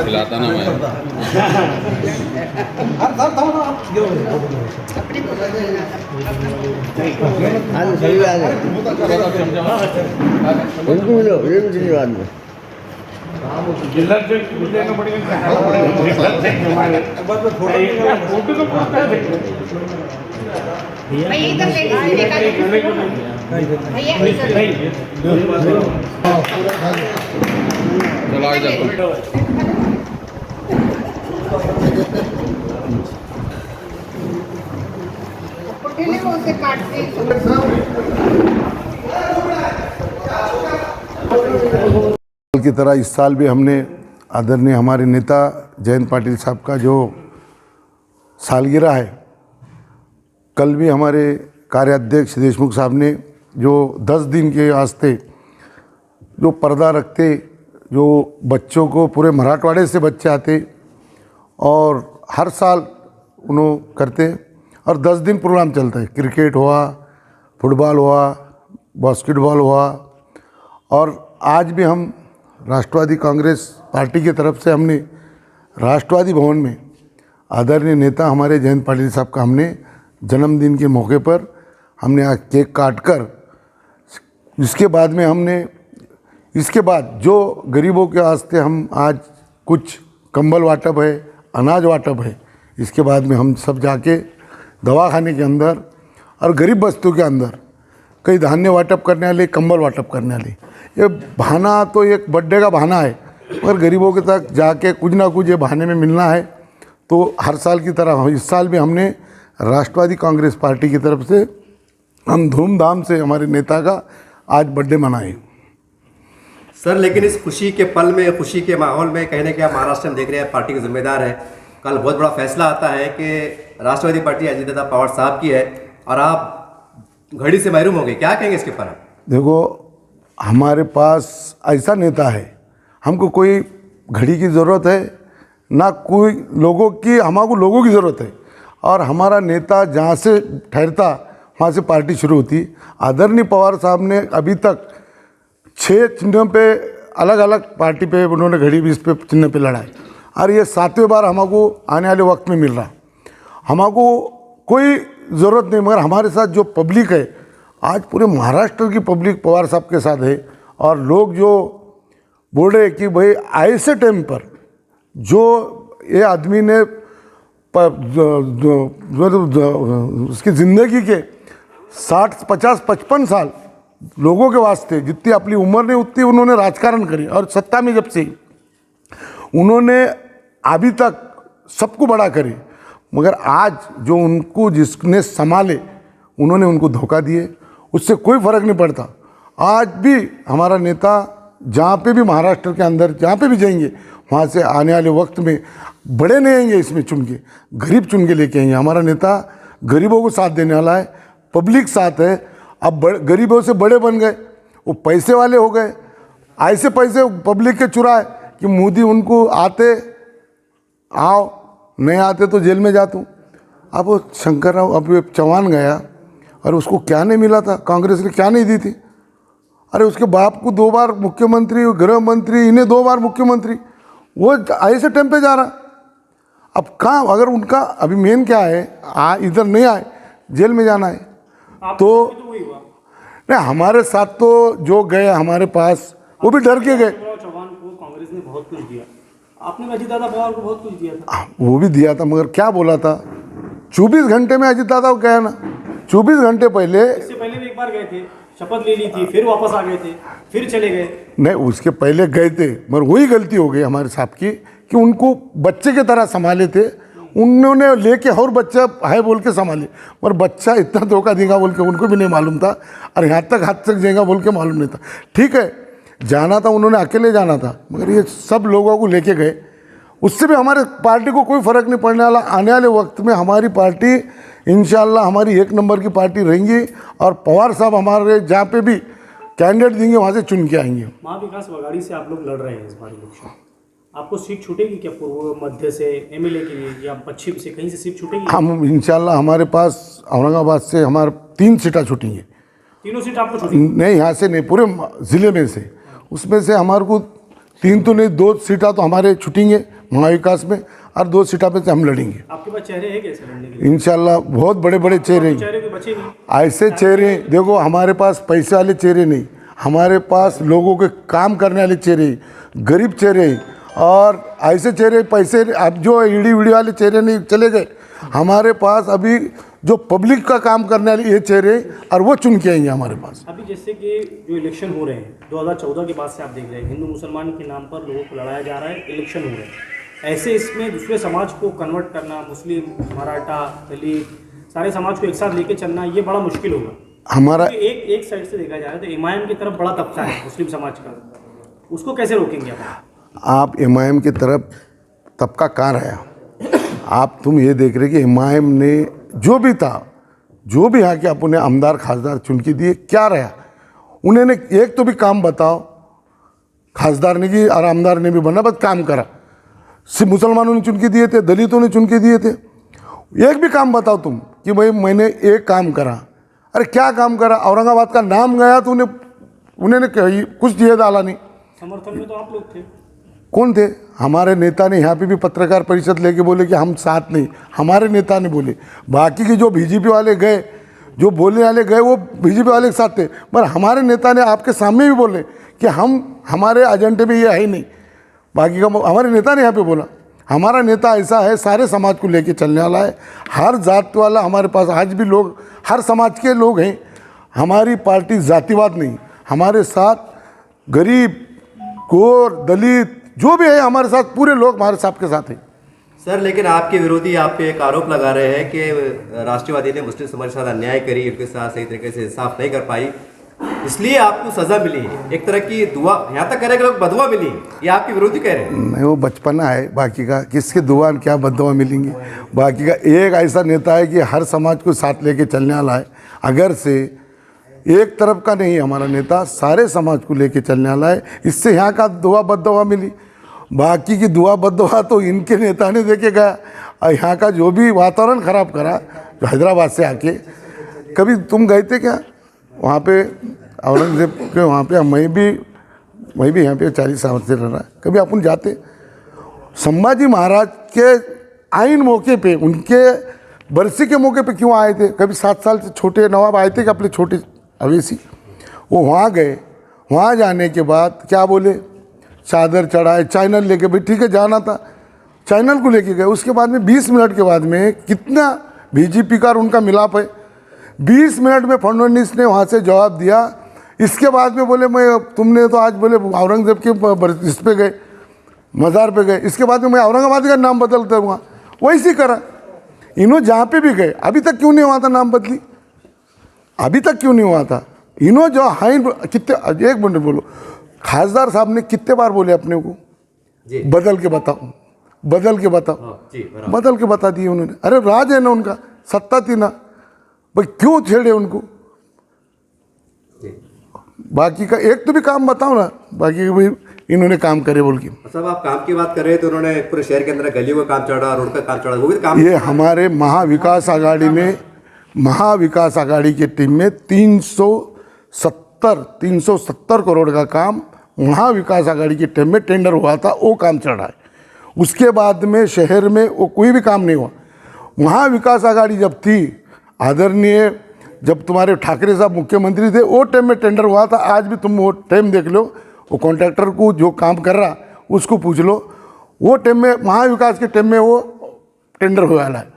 खिलाता ना मैं चलो इधर की तरह इस साल भी हमने आदरणीय हमारे नेता जयंत पाटिल साहब का जो सालगिरह है, कल भी हमारे कार्याध्यक्ष देशमुख साहब ने जो 10 दिन के वास्ते जो पर्दा रखते, जो बच्चों को पूरे मराठवाड़े से बच्चे आते और हर साल उन्होंने करते और 10 दिन प्रोग्राम चलता है। क्रिकेट हुआ, फुटबॉल हुआ, बास्केटबॉल हुआ और आज भी हम राष्ट्रवादी कांग्रेस पार्टी की तरफ से हमने राष्ट्रवादी भवन में आदरणीय नेता हमारे जयंत पाटिल साहब का हमने जन्मदिन के मौके पर हमने आज केक काट कर, इसके बाद में हमने इसके बाद जो गरीबों के वास्ते हम आज कुछ कंबल वाटप है, अनाज वाटप है, इसके बाद में हम सब जाके दवाखाने के अंदर और गरीब बस्तियों के अंदर कई धान्य वाटप करने वाले, कंबल वाटप करने वाले। ये बहाना तो एक बर्थडे का बहाना है, मगर गरीबों के तक जाके कुछ ना कुछ ये बहाने में मिलना है। तो हर साल की तरह इस साल भी हमने राष्ट्रवादी कांग्रेस पार्टी की तरफ से हम धूमधाम से हमारे नेता का आज बर्थडे मनाए। सर, लेकिन इस खुशी के पल में, खुशी के माहौल में कहीं ना कहीं आप महाराष्ट्र में देख रहे हैं, पार्टी के जिम्मेदार है। कल बहुत बड़ा फैसला आता है कि राष्ट्रवादी पार्टी अजित दादा पवार साहब की है और आप घड़ी से महरूम हो गए, क्या कहेंगे इसके ऊपर? देखो, हमारे पास ऐसा नेता है, हमको कोई घड़ी की ज़रूरत है ना कोई लोगों की, हमको लोगों की ज़रूरत है। और हमारा नेता जहाँ से ठहरता वहाँ से पार्टी शुरू होती। आदरणीय पवार साहब ने अभी तक 6 चिन्हों पे अलग अलग पार्टी पे उन्होंने घड़ी भी इस पे चिन्ह पे लड़ा है और ये 7वें बार हमको आने वाले वक्त में मिल रहा। हमको कोई ज़रूरत नहीं, मगर हमारे साथ जो पब्लिक है, आज पूरे महाराष्ट्र की पब्लिक पवार साहब के साथ है। और लोग जो बोल रहे कि भाई ऐसे टाइम पर जो ये आदमी ने उसकी ज़िंदगी के 60, 50, 55 साल लोगों के वास्ते जितनी अपनी उम्र ने उतनी उन्होंने राजकारण करी और सत्ता में जब से उन्होंने अभी तक सबको बड़ा करे, मगर आज जो उनको जिसने संभाले उन्होंने उनको धोखा दिए, उससे कोई फ़र्क नहीं पड़ता। आज भी हमारा नेता जहाँ पे भी महाराष्ट्र के अंदर जहाँ पे भी जाएंगे वहाँ से आने वाले वक्त में बड़े नहीं आएंगे, इसमें चुन के गरीब चुन के लेके आएंगे। हमारा नेता गरीबों को साथ देने वाला है, पब्लिक साथ है। अब गरीबों से बड़े बन गए, वो पैसे वाले हो गए। ऐसे पैसे पब्लिक के चुराए कि मोदी उनको आते आओ, नहीं आते तो जेल में जाता हूँ। अब वो शंकर राव अब चौहान गया और उसको क्या नहीं मिला था, कांग्रेस ने क्या नहीं दी थी। अरे उसके बाप को 2 बार मुख्यमंत्री, गृह मंत्री, इन्हें 2 बार मुख्यमंत्री, वो ऐसे टाइम पे जा रहा। अब कहाँ, अगर उनका अभी मेन क्या है, इधर नहीं आए, जेल में जाना है तो नहीं। हमारे साथ तो जो गए हमारे पास वो भी डर के गए। चौहान को कांग्रेस ने बहुत कुछ दिया, आपने अजीत दादा पवार को बहुत कुछ दिया था। वो भी दिया था, मगर क्या बोला था, 24 घंटे में अजीत दादा को गया ना, 24 घंटे पहले। इससे पहले भी एक बार गए थे, शपथ ले ली थी, फिर वापस आ गए थे, फिर चले गए। नहीं, उसके पहले गए थे, मगर वही गलती हो गई हमारे साहब की कि उनको बच्चे की तरह संभाले थे। उन्होंने लेके और बच्चा है बोल के संभाले, पर बच्चा इतना धोखा देगा बोल के उनको भी नहीं मालूम था, और यहाँ तक हाथ तक जाएगा बोल के मालूम नहीं था। ठीक है, जाना था, उन्होंने अकेले जाना था, मगर ये सब लोगों को लेके गए। उससे भी हमारे पार्टी को कोई फ़र्क नहीं पड़ने वाला। आने वाले वक्त में हमारी पार्टी इंशाल्लाह हमारी 1 नंबर की पार्टी रहेंगी, और पवार साहब हमारे जहाँ पे भी कैंडिडेट देंगे वहाँ से चुन के आएंगे। महाविकास अघाड़ी से आप लोग लड़ रहे हैं इस बार इलेक्शन, आपको सीट छूटेगी क्या पूर्व मध्य से एमएलए के लिए, या पश्चिम से कहीं से सीट छूटेगी? हम इंशाल्लाह हमारे पास औरंगाबाद से हमारे 3 सीटें छूटेंगी। तीनों सीट आपको छूटेगी? नहीं, यहाँ से नहीं, पूरे ज़िले में से। उसमें से हमारे को 3 तो नहीं, 2 सीटें तो हमारे छूटेंगे महाविकास में, और 2 सीटों पे से हम लड़ेंगे। आपके पास चेहरे हैं कैसे लड़ने के लिए? इंशाल्लाह बहुत बड़े बड़े चेहरे हैं। चेहरे कोई बचे नहीं? ऐसे चेहरे देखो, हमारे पास पैसे वाले चेहरे नहीं, हमारे पास लोगों के काम करने वाले चेहरे, गरीब चेहरे, और ऐसे चेहरे पैसे अब जो ईडी वीडी वाले चेहरे नहीं चले गए। हमारे पास अभी जो पब्लिक का काम करने वाले ये चेहरे, और वो चुन के आएंगे हमारे पास। अभी जैसे कि जो इलेक्शन हो रहे हैं 2014 के बाद से आप देख रहे हैं, हिंदू मुसलमान के नाम पर लोगों को लड़ाया जा रहा है, इलेक्शन हो रहे हैं। ऐसे इसमें दूसरे समाज को कन्वर्ट करना, मुस्लिम, मराठा, दलित, सारे समाज को एक साथ लेके चलना, ये बड़ा मुश्किल होगा। हमारा एक साइड से देखा जाए तो इमाम की तरफ बड़ा तबका है मुस्लिम समाज का, उसको कैसे रोकेंगे आप? इमाम की तरफ तबका कहाँ रहा? आप तुम ये देख रहे कि इमाम ने जो भी था, जो भी यहाँ के अपने आमदार खासदार चुन के दिए, क्या रहा? उन्होंने एक तो भी काम बताओ, खासदार ने की और आमदार ने भी बना, बस काम करा। सिर्फ मुसलमानों ने चुन के दिए थे, दलितों ने चुन के दिए थे, एक भी काम बताओ तुम कि भाई मैंने एक काम करा। अरे क्या काम करा? औरंगाबाद का नाम गया तो उन्होंने कुछ दिए डाला नहीं। समर्थन में तो आप लोग थे। कौन थे? हमारे नेता ने यहाँ पे भी पत्रकार परिषद लेके बोले कि हम साथ नहीं, हमारे नेता ने बोले। बाकी के जो बीजेपी वाले गए, जो बोलने वाले गए, वो बीजेपी वाले के साथ थे, पर हमारे नेता ने आपके सामने भी बोले कि हमारे एजेंडे में ये है ही नहीं। बाकी का हमारे नेता ने यहाँ पे बोला। हमारा नेता ऐसा है, सारे समाज को लेके चलने वाला है, हर जात वाला हमारे पास आज भी लोग, हर समाज के लोग हैं। हमारी पार्टी जातिवाद नहीं, हमारे साथ गरीब, गोर, दलित जो भी है हमारे साथ, पूरे लोग हमारे साथ के साथ हैं। सर, लेकिन आपके विरोधी आप पे एक आरोप लगा रहे हैं कि राष्ट्रवादी ने मुस्लिम समाज के साथ अन्याय करी, उनके साथ सही तरीके से इंसाफ नहीं कर पाई, इसलिए आपको सजा मिली है, एक तरह की दुआ, यहाँ तक कह रहे हैं कि लोग बदुआ मिली, ये आपके विरोधी कह रहे हैं। नहीं, वो बचपना है, बाकी का किसके दुआ क्या बदुआ मिलेंगी। बाकी का एक ऐसा नेता है कि हर समाज को साथ लेके चलने वाला है। अगर से एक तरफ का नहीं, हमारा नेता सारे समाज को लेके चलने वाला है। इससे यहाँ का दुआ बददुआ मिली, बाकी की दुआ बददुआ तो इनके नेता ने देके गया। और यहाँ का जो भी वातावरण ख़राब करा, जो हैदराबाद से आके, कभी तुम गए थे क्या वहाँ पे औरंगजेब के वहाँ पे? मैं भी यहाँ पे 40 साल से रह रहा है। कभी अपन जाते? संभाजी महाराज के आइन मौके पे, उनके बरसी के मौके पे क्यों आए थे? कभी 7 साल से छोटे नवाब आए थे कि अपने छोटे अवेसी, वो वहाँ गए। वहाँ जाने के बाद क्या बोले? चादर चढ़ाए, चैनल लेके, भाई ठीक है जाना था, चैनल को लेके गए। उसके बाद में 20 मिनट के बाद में कितना बीजेपी का और उनका मिलाप है। 20 मिनट में फडणवीस ने वहाँ से जवाब दिया। इसके बाद में बोले तुमने तो आज बोले औरंगजेब के इस पे गए, मज़ार पे गए, इसके बाद में मैं औरंगाबाद का नाम बदल दूँगा। वैसे ही करा। इन्हों जहाँ पे भी गए, अभी तक क्यों नहीं हुआ था नाम बदली? अभी तक क्यों नहीं हुआ था? इन्हों जो हाइन कितने, एक मिनट बोलो, खासदार साहब ने कितने बार बोले अपने को जी, बदल के बताओ, बदल के बताओ, जी, बदल के बता दिए उन्होंने। अरे राज है ना उनका, सत्ता थी ना भाई, क्यों छेड़े उनको? जी। बाकी का एक तो भी काम बताओ ना। बाकी भाई इन्होंने काम करे बोल के। साहब आप काम की बात कर रहे हैं तो उन्होंने पूरे शहर के अंदर गलियों का काम चढ़ा, रोड का काम चढ़ा, वो भी काम ये हमारे महाविकास आघाड़ी की टीम में 370 करोड़ का काम महाविकास आघाड़ी की टीम में टेंडर हुआ था, वो काम चल रहा है। उसके बाद में शहर में वो कोई भी काम नहीं हुआ। महाविकास आघाड़ी जब थी, आदरणीय जब तुम्हारे ठाकरे साहब मुख्यमंत्री थे, वो टाइम में टेंडर हुआ था। आज भी तुम वो टाइम देख लो, वो कॉन्ट्रैक्टर को जो काम कर रहा उसको पूछ लो, वो टाइम में महाविकास के टाइम में वो टेंडर हुआ है।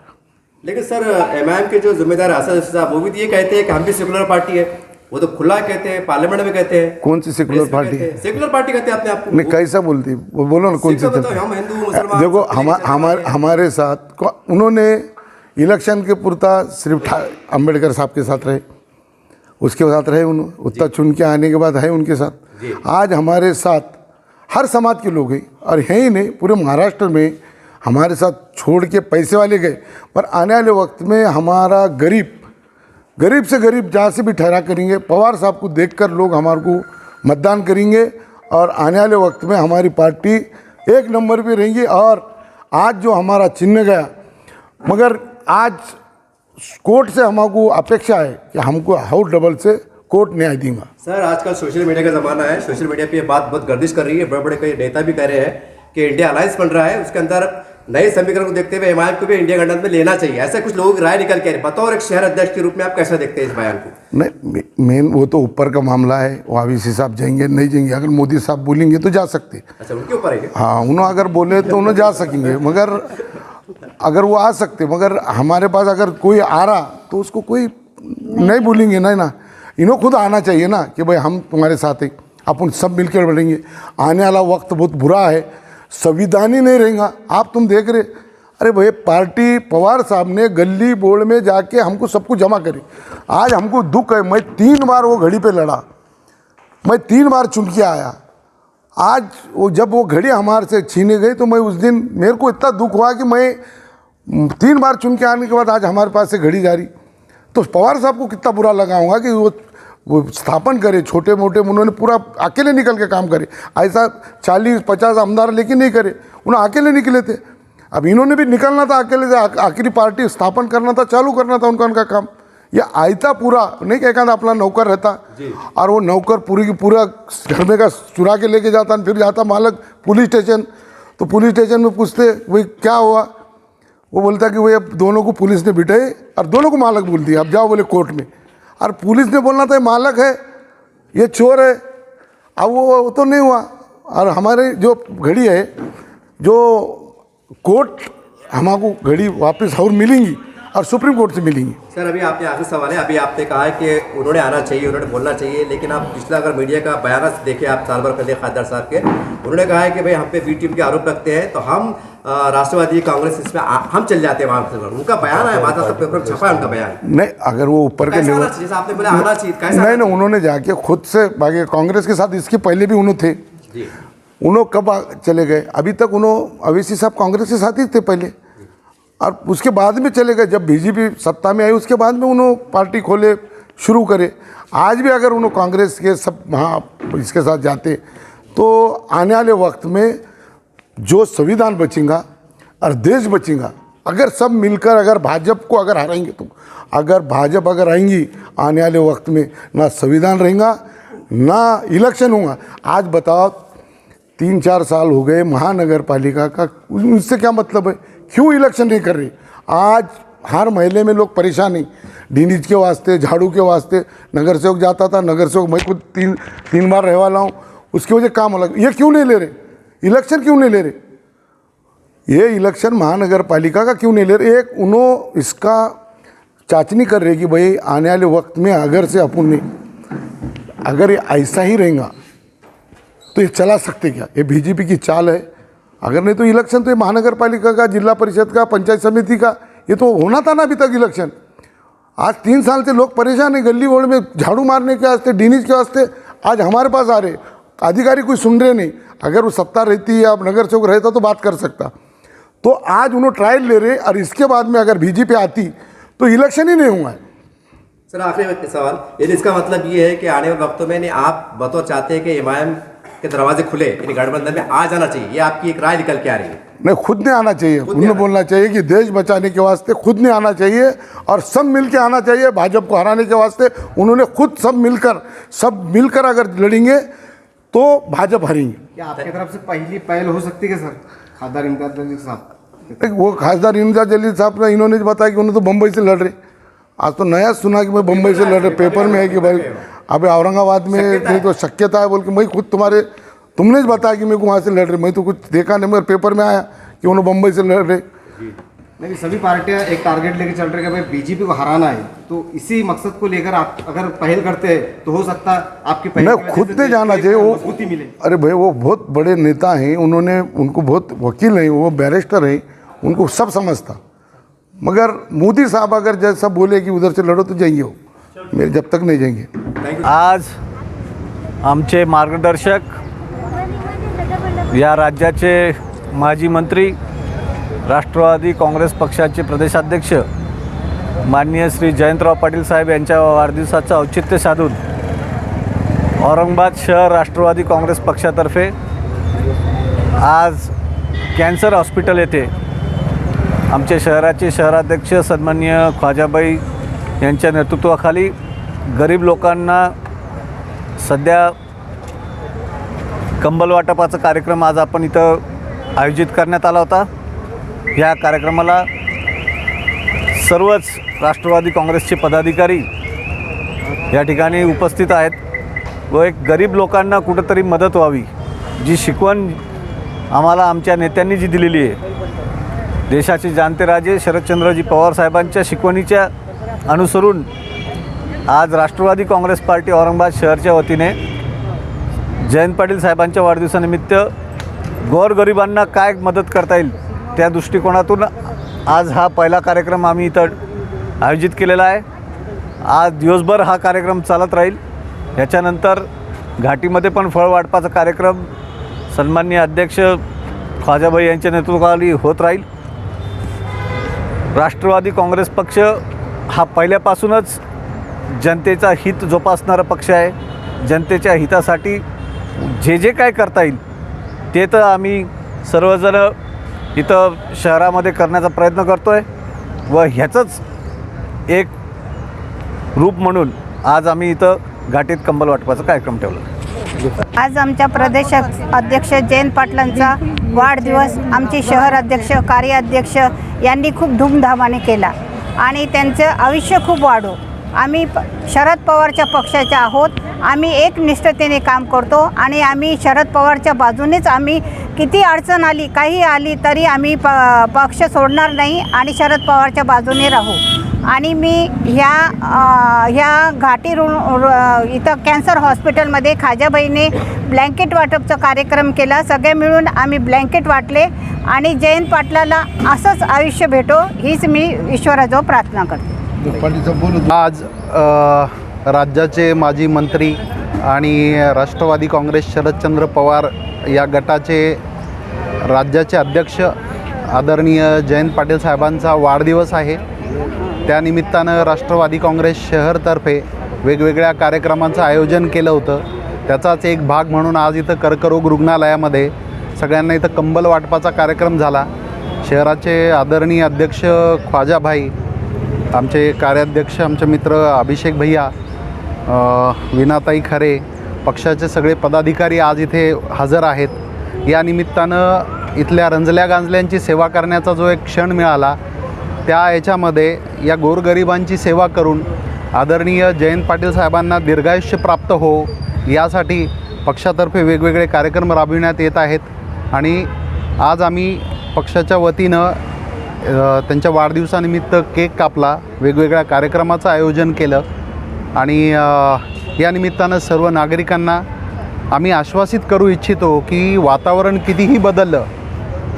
लेकिन सर एमआईएम के जो जिम्मेदार असद साहब वो भी ये कहते हैं कि हम भी सेकुलर पार्टी है, वो तो खुला कहते हैं, पार्लियामेंट में कहते हैं। कौन सी सेकुलर पार्टी? सेकुलर पार्टी कहते हैं अपने आप को। नहीं, कैसा बोलती वो बोलो ना, कौन सी? हम हिंदू मुसलमान देखो हमारे साथ उन्होंने इलेक्शन के पुरता सिर्फ अम्बेडकर साहब के साथ रहे, उसके साथ रहे, उन्होंने उत्तर चुन के आने के बाद है उनके साथ। आज हमारे साथ हर समाज के लोग हैं, और है ही नहीं पूरे महाराष्ट्र में हमारे साथ छोड़ के पैसे वाले गए, पर आने वाले वक्त में हमारा गरीब से गरीब जहाँ से भी ठहरा करेंगे, पवार साहब को देखकर लोग हमारे को मतदान करेंगे, और आने वाले वक्त में हमारी पार्टी 1 नंबर पे रहेंगी। और आज जो हमारा चिन्ह गया, मगर आज कोर्ट से हमको अपेक्षा है कि हमको हाउस डबल से कोर्ट न्याय देगा। सर आजकल सोशल मीडिया का ज़माना है, सोशल मीडिया पे ये बात बहुत गर्दिश कर रही है, बड़े बड़े कई नेता भी कह रहे हैं कि इंडिया अलायंस बन रहा है, उसके अंदर नए समीकरण को देखते हुए एमआईएम को भी इंडिया गठबंधन में लेना चाहिए, ऐसा कुछ लोगों की राय निकल के आ रही है। बतौर एक शहर अध्यक्ष के रूप में आप कैसा देखते हैं इस बयान को? नहीं, मेन वो तो ऊपर का मामला है, वो ओवैसी साहब जाएंगे नहीं जाएंगे, अगर मोदी साहब बोलेंगे तो जा सकते। अच्छा, उनके ऊपर है? हाँ, उन्होंने अगर बोले तो उन्हें जा सकेंगे, मगर अगर वो आ सकते, मगर हमारे पास अगर कोई आ रहा तो उसको कोई नहीं बोलेंगे, नहीं ना, इन्हों खुद आना चाहिए ना कि भाई हम तुम्हारे साथ हैं, अपन सब मिलकर बढ़ेंगे। आने वाला वक्त बहुत बुरा है, संविधान ही नहीं रहेगा। आप तुम देख रहे, अरे भाई पार्टी पवार साहब ने गली बोर्ड में जाके हमको सब कुछ जमा करे। आज हमको दुख है, मैं 3 बार वो घड़ी पे लड़ा, मैं 3 बार चुन के आया। आज वो जब वो घड़ी हमारे से छीने गई तो मैं उस दिन मेरे को इतना दुख हुआ कि मैं 3 बार चुन के आने के बाद आज हमारे पास से घड़ी जा रही, तो पवार साहब को कितना बुरा लगा होगा कि वो स्थापन करे, छोटे मोटे उन्होंने पूरा अकेले निकल के काम करे। ऐसा 40-50 आमदार लेके नहीं करे, उन्होंने अकेले निकले थे। अब इन्होंने भी निकलना था अकेले से, आखिरी पार्टी स्थापन करना था, चालू करना था उनका काम। ये आयता पूरा नहीं कहता था, अपना नौकर रहता और वो नौकर पूरी की पूरा घर में का चुरा के लेके जाता, फिर जाता मालक पुलिस स्टेशन, तो पुलिस स्टेशन में पूछते भाई क्या हुआ, वो बोलता कि भाई अब दोनों को पुलिस ने बिठाए और दोनों को मालक बोल दिया, अब जाओ बोले कोर्ट में। और पुलिस ने बोलना था मालक है, ये चोर है, अब वो तो नहीं हुआ। और हमारे जो घड़ी है, जो कोर्ट हमको घड़ी वापस और मिलेंगी और सुप्रीम कोर्ट से मिलेंगी। सर अभी आपने आखिरी सवाल है, अभी आपने कहा है कि उन्होंने आना चाहिए, उन्होंने बोलना चाहिए, लेकिन आप पिछला अगर मीडिया का बयान देखें, आप साल भर पहले खासदार साहब के, उन्होंने कहा है कि भाई हम पे बी टीम के आरोप लगते हैं तो हम राष्ट्रवादी कांग्रेस इसमें हम चल जाते हैं वहाँ से। उनका बयान है, बात सब पेपर छपा है उनका बयान। नहीं, अगर वो ऊपर के लेवल, जैसे आपने बोला आना चाहिए, कैसा नहीं, उन्होंने जाके खुद से बाकी कांग्रेस के साथ, इसके पहले भी उन्होंने थे, उन्होंने कब चले गए? अभी तक उन्होंने ओवैसी साहब कांग्रेस के साथ ही थे पहले, और उसके बाद में चले गए। जब बीजेपी सत्ता में आई उसके बाद में उन्होंने पार्टी खोले, शुरू करे। आज भी अगर उन्होंने कांग्रेस के सब वहाँ इसके साथ जाते तो आने वाले वक्त में जो संविधान बचेगा और देश बचेगा, अगर सब मिलकर अगर भाजपा को अगर हराएंगे, तो अगर भाजपा अगर आएंगी आने वाले वक्त में ना संविधान रहेगा ना इलेक्शन होगा। आज बताओ 3-4 साल हो गए महानगर पालिका का, उससे क्या मतलब है? क्यों इलेक्शन नहीं कर रही? आज हर महीने में लोग परेशान हैं, ड्रेनेज के वास्ते, झाड़ू के वास्ते। नगर सेवक जाता था, नगर सेवक मैं खुद 3 बार रह वाला हूँ, उसकी वजह काम अलग। ये क्यों नहीं ले रहे इलेक्शन? क्यों नहीं ले रहे ये इलेक्शन महानगर पालिका का? क्यों नहीं ले रहे? एक उन्होंने इसका चाचनी कर रहे कि भाई आने वाले वक्त में अगर से अपन ने अगर ये ऐसा ही रहेगा तो ये चला सकते क्या? ये बीजेपी की चाल है। अगर नहीं तो इलेक्शन तो ये महानगर पालिका का, जिला परिषद का, पंचायत समिति का, ये तो होना था ना अभी तक इलेक्शन। आज 3 साल से लोग परेशान है, गली बोर्ड में झाड़ू मारने के वास्ते, ड्रेनेज के वास्ते। आज हमारे पास आ रहे अधिकारी, कोई सुन रहे नहीं। अगर वो सत्ता रहती या नगर सेवक रहता तो बात कर सकता। तो आज उन्होंने ट्रायल ले रहे, और इसके बाद में अगर बीजेपी आती तो इलेक्शन ही नहीं हुआ है। सर आखिरी सवाल, यदि इसका मतलब ये है कि आने वाले वक्तों में आप बतौर चाहते हैं कि एमआईएम के दरवाजे खुले, यानी गठबंधन में आ जाना चाहिए, ये आपकी एक राय निकल के आ रही है। नहीं, खुद नहीं आना चाहिए, उन्हें बोलना चाहिए कि देश बचाने के वास्ते खुद नहीं आना चाहिए और सब मिलकर आना चाहिए। भाजपा को हराने के वास्ते उन्होंने खुद सब मिलकर अगर लड़ेंगे तो भाजपा हारेंगे। क्या आपकी तरफ से पहली पहल हो सकती है सर खासदार इम्तियाज जलील साहब? वो खासदार इम्तियाज जलील साहब ने इन्होंने बताया कि उन्हें तो बम्बई से लड़ रहे। आज तो नया सुना कि मैं बम्बई से लड़ रहे, पेपर में है कि भाई अभी औरंगाबाद में तो शक्यता है बोल के। मैं खुद तुमने बताया कि मेरे को वहाँ से लड़ रहे, मैं तो कुछ देखा नहीं, मगर पेपर में आया कि उन्होंने बम्बई से लड़ रहे। नहीं, सभी पार्टियां एक टारगेट लेके चल रही है कि भाई बीजेपी को हराना है, तो इसी मकसद को लेकर आप अगर पहल करते हैं तो हो सकता है आपकी पहल नहीं, खुद नहीं जाना चाहिए। वो मजबूती मिले। अरे भाई वो बहुत बड़े नेता हैं, उनको बहुत वकील हैं, वो बैरिस्टर हैं, उनको सब समझता। मगर मोदी साहब अगर जैसा बोले कि उधर से लड़ो तो जाइए, हो मेरे जब तक नहीं जाएंगे। आज आमचे मार्गदर्शक या राज्याचे माजी मंत्री, राष्ट्रवादी काँग्रेस पक्षाचे प्रदेशाध्यक्ष माननीय श्री जयंतराव पाटील साहेब यांच्या वाढदिवसाचं औचित्य साधून औरंगाबाद शहर राष्ट्रवादी काँग्रेस पक्षातर्फे आज कॅन्सर हॉस्पिटल येथे आमचे शहराचे शहराध्यक्ष सन्माननीय ख्वाजाबाई यांच्या नेतृत्वाखाली गरीब लोकांना सध्या कंबल वाटपाचा कार्यक्रम आज आपण इथं आयोजित करण्यात आला होता। या कार्यक्रमाला सर्वच राष्ट्रवादी काँग्रेसचे पदाधिकारी या ठिकाणी उपस्थित आहेत व एक गरीब लोकांना कुठंतरी मदत व्हावी, जी शिकवण आम्हाला आमच्या नेत्यांनी जी दिलेली आहे, देशाचे जाणते राजे शरदचंद्रजी पवार साहेबांच्या शिकवणीच्या अनुसरून आज राष्ट्रवादी काँग्रेस पार्टी औरंगाबाद शहरच्या वतीने जयंत पाटील साहेबांच्या वाढदिवसानिमित्त गोरगरिबांना काय मदत करता येईल त्या दृष्टिकोनातून आज हा पहिला कार्यक्रम आम्ही इथं आयोजित केलेला आहे। आज दिवसभर हा कार्यक्रम चालत राहील। याच्यानंतर घाटीमध्ये पण फळ वाटपाचा कार्यक्रम सन्माननीय अध्यक्ष ख्वाजाबाई यांच्या नेतृत्वाखाली होत राहील। राष्ट्रवादी काँग्रेस पक्ष हा पहिल्यापासूनच जनतेचा हित जोपासणारा पक्ष आहे। जनतेच्या हितासाठी जे काय करता येईल ते तर आम्ही सर्वजण इथं शहरामध्ये करण्याचा प्रयत्न करतो आहे व ह्याचंच एक रूप म्हणून आज आम्ही इथं घाटीत कंबल वाटपाचा कार्यक्रम ठेवला। आज आमच्या प्रदेश अध्यक्ष जयंत पाटलांचा वाढदिवस आमचे शहर अध्यक्ष कार्याध्यक्ष यांनी खूप धूमधामाने केला आणि त्यांचं आयुष्य खूप वाढो। आम्ही शरद पवारच्या पक्षाचे आहोत, आम्ही एकनिष्ठतेने काम करतो आणि आम्ही शरद पवारच्या बाजूनेच आम्ही किती अडचण आली काही आली तरी आम्ही पक्ष सोडणार नाही आणि शरद पवारच्या बाजूने राहू। आणि मी ह्या घाटी इथं कॅन्सर हॉस्पिटलमध्ये खाजाबाईने ब्लँकेट वाटपचा कार्यक्रम केला। सगळे मिळून आम्ही ब्लँकेट वाटले आणि जयंत पाटलाला असंच आयुष्य भेटो हीच मी ईश्वराजवळ प्रार्थना करते। आज राज्याचे माजी मंत्री आणि राष्ट्रवादी काँग्रेस शरदचंद्र पवार या गटाचे राज्याचे अध्यक्ष आदरणीय जयंत पाटील साहेबांचा वाढदिवस आहे। त्यानिमित्तानं राष्ट्रवादी काँग्रेस शहरतर्फे वेगवेगळ्या कार्यक्रमांचं आयोजन केलं होतं। त्याचाच एक भाग म्हणून आज इथं कर्करोग रुग्णालयामध्ये सगळ्यांना इथं कंबल वाटपाचा कार्यक्रम झाला। शहराचे आदरणीय अध्यक्ष ख्वाजाभाई, आमचे कार्याध्यक्ष आमचे मित्र अभिषेक भैया, विनाताई खरे, पक्षाचे सगळे पदाधिकारी आज इथे हजर आहेत। या निमित्तानं इथल्या रंजल्या गांजल्यांची सेवा करण्याचा जो एक क्षण मिळाला, त्या याच्यामध्ये या गोरगरिबांची सेवा करून आदरणीय जयंत पाटील साहेबांना दीर्घायुष्य प्राप्त हो यासाठी पक्षातर्फे वेगवेगळे कार्यक्रम राबविण्यात येत आहेत। आणि आज आम्ही पक्षाच्या वतीनं त्यांच्या वाढदिवसानिमित्त केक कापला, वेगवेगळ्या कार्यक्रमाचं आयोजन केलं आणि या निमित्तानं सर्व नागरिकांना आम्ही आश्वासित करू इच्छितो की वातावरण कितीही बदललं,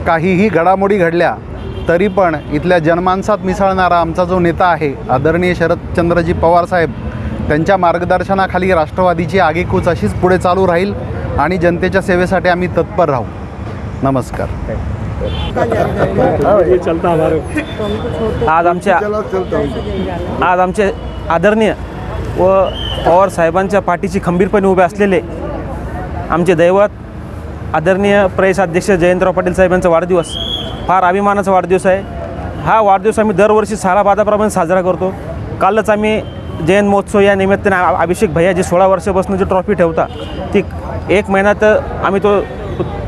काहीही घडामोडी घडल्या तरी पण इथल्या जनमानसात मिसळणारा आमचा जो नेता आहे आदरणीय शरदचंद्रजी पवार साहेब, त्यांच्या मार्गदर्शनाखाली राष्ट्रवादीची आगेकूच अशीच पुढे चालू राहील आणि जनतेच्या सेवेसाठी आम्ही तत्पर राहू। नमस्कार। आज आमचे आदरणीय व पवार साहेबांच्या पाठीशी खंबीरपणे उभे असलेले आमचे दैवत आदरणीय प्रदेश अध्यक्ष जयंतराव पाटील साहेबांचा वाढदिवस फार अभिमानाचा वाढदिवस आहे. हा वाढदिवस आम्ही दरवर्षी सालाबादाप्रमाणे साजरा करतो. कालच आम्ही जयंत महोत्सव या निमित्ताने अभिषेक भैया जी 16 वर्षापासून जी ट्रॉफी ठेवता ती 1 महिन्यात आम्ही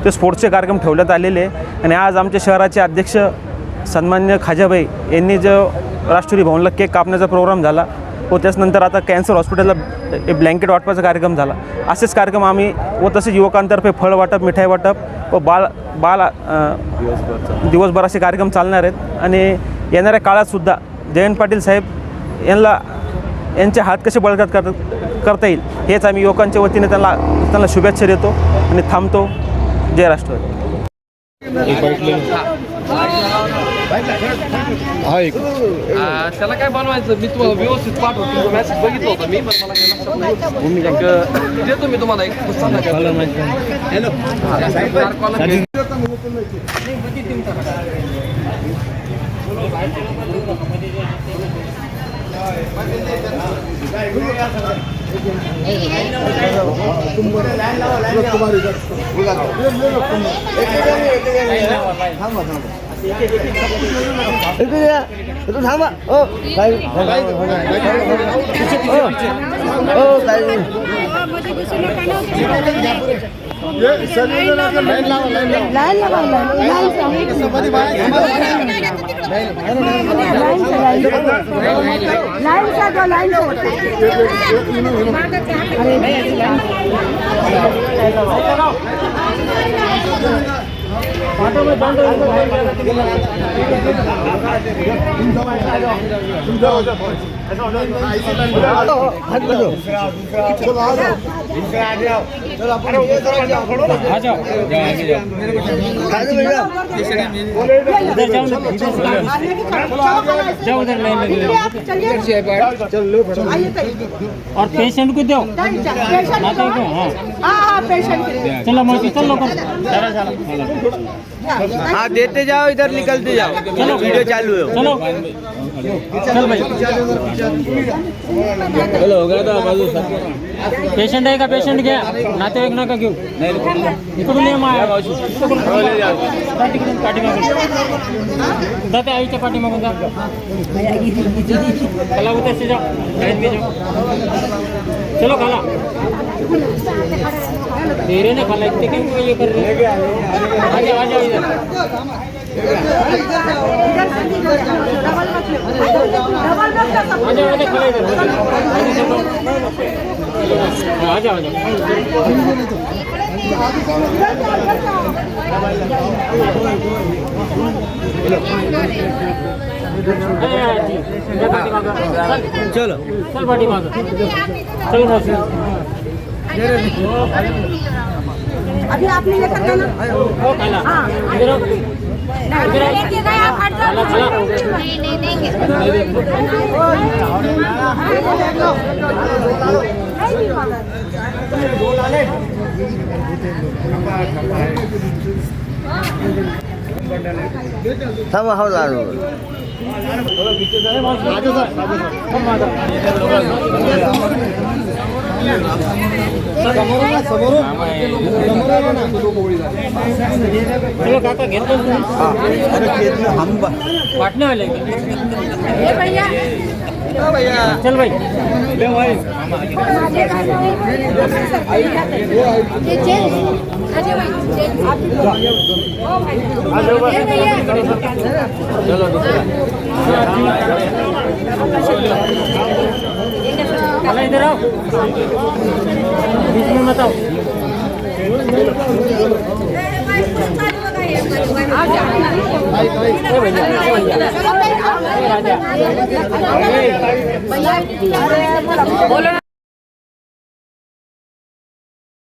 ते स्पोर्ट्सचे कार्यक्रम ठेवण्यात आलेले आणि आज आमच्या शहराचे अध्यक्ष सन्मान्य खाजाबाई यांनी जो राष्ट्रपती भवनला केक कापण्याचा प्रोग्राम झाला व त्याच्यानंतर आता कॅन्सर हॉस्पिटलला ब्लँकेट वाटपाचा कार्यक्रम झाला. असेच कार्यक्रम आम्ही व तसेच युवकांतर्फे फळ वाटप, मिठाई वाटप व बाल दिवसभर असे कार्यक्रम चालणार आहेत. आणि येणाऱ्या काळातसुद्धा जयंत पाटील साहेब यांचे हात कसे बळकट करता येईल हेच आम्ही युवकांच्या वतीने त्यांना शुभेच्छा देतो आणि थांबतो. जय राष्ट्रवादी. त्याला काय बनवायचं मी तुम्हाला व्यवस्थित पाठवतो. मेसेज बघितलं होतं मी, पण मला काही लक्षात नाही. देतो मी तुम्हाला एक और पेशेंट को दो चलो मोदी चलो हाँ देते जाओ, इधर निकलते जाओ. चलो वीडियो चालू है. चलो चल भाई चलो हो गया था बाजू पेशंट आहे का? पेशंट घ्या, नातेवाईक नका घेऊ. इकडून ये माया जाते आईच्या पाठीमागून जा. चला उधर से जाओ, चलो खाला. तेरे ने खाला इतने क्यों ये कर रहे? आ जाओ इधर. आ जाओ चलो चल पार्टी मांगो. चलो मौसी अभी आपने लेकर गए वो खाला. इधर लेके गए आप हट जाओ. नहीं देंगे. सब हौला चलो काका घेतो हम वाटने वाले भैया चल भाई इधर आओ, बीच में मत आओ. बोलो